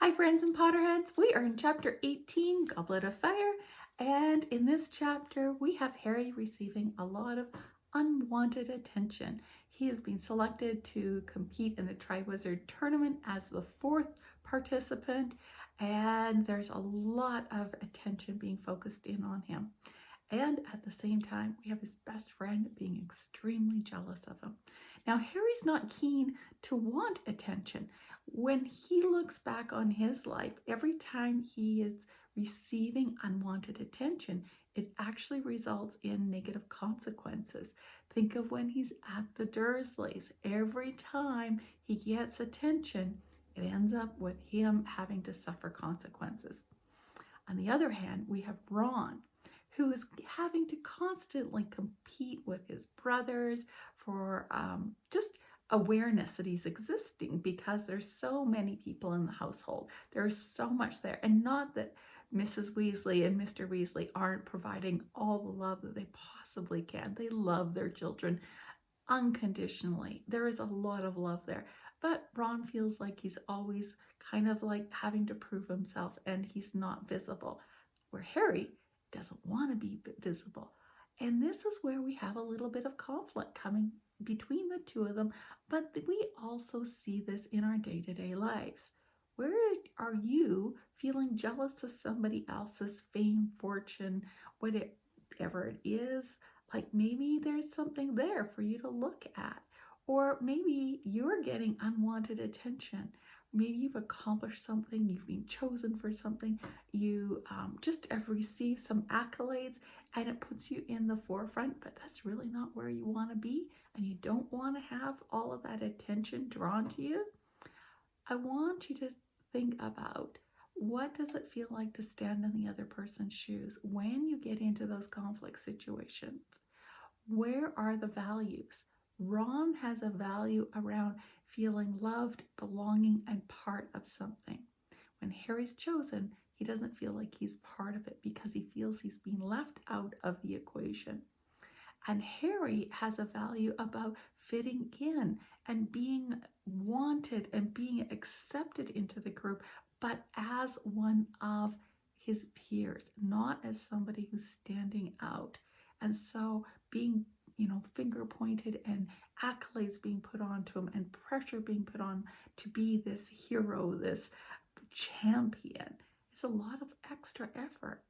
Hi friends and potterheads, we are in chapter 18, Goblet of Fire, and in this chapter we have Harry receiving a lot of unwanted attention. He has been selected to compete in the Triwizard Tournament as the fourth participant, and there's a lot of attention being focused in on him. And at the same time, we have his best friend being extremely jealous of him. Now, Harry's not keen to want attention. When he looks back on his life, every time he is receiving unwanted attention, it actually results in negative consequences. Think of when he's at the Dursleys. Every time he gets attention, it ends up with him having to suffer consequences. On the other hand, we have Ron, who is having to constantly compete with his brothers for just awareness that he's existing, because there's so many people in the household. There's so much there. And not that Mrs. Weasley and Mr. Weasley aren't providing all the love that they possibly can. They love their children unconditionally. There is a lot of love there. But Ron feels like he's always kind of like having to prove himself, and he's not visible. Where Harry doesn't want to be visible. And this is where we have a little bit of conflict coming between the two of them, but we also see this in our day-to-day lives. Where are you feeling jealous of somebody else's fame, fortune, whatever it is? Like maybe there's something there for you to look at, or maybe you're getting unwanted attention. Maybe you've accomplished something, you've been chosen for something, you just have received some accolades, and it puts you in the forefront, but that's really not where you want to be, and you don't want to have all of that attention drawn to you. I want you to think about, what does it feel like to stand in the other person's shoes when you get into those conflict situations? Where are the values? Ron has a value around feeling loved, belonging, and part of something. When Harry's chosen, he doesn't feel like he's part of it because he feels he's being left out of the equation. And Harry has a value about fitting in and being wanted and being accepted into the group, but as one of his peers, not as somebody who's standing out. And so being, finger pointed and accolades being put onto him and pressure being put on to be this hero, this champion, is a lot of extra effort.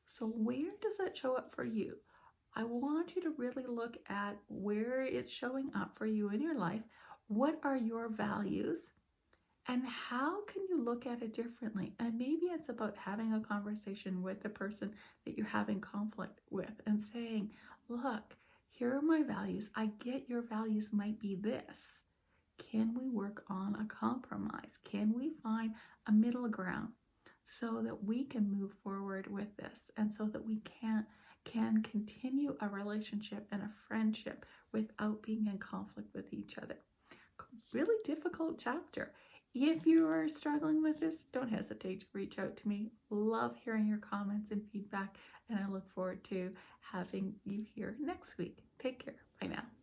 So where does that show up for you? I want you to really look at where it's showing up for you in your life. What are your values? And how can you look at it differently? And maybe it's about having a conversation with the person that you're having conflict with and saying, look, here are my values. I get your values might be this. Can we work on a compromise? Can we find a middle ground so that we can move forward with this, and so that we can continue a relationship and a friendship without being in conflict with each other? Really difficult chapter. If you are struggling with this, don't hesitate to reach out to me. Love hearing your comments and feedback, and I look forward to having you here next week. Take care. Bye now.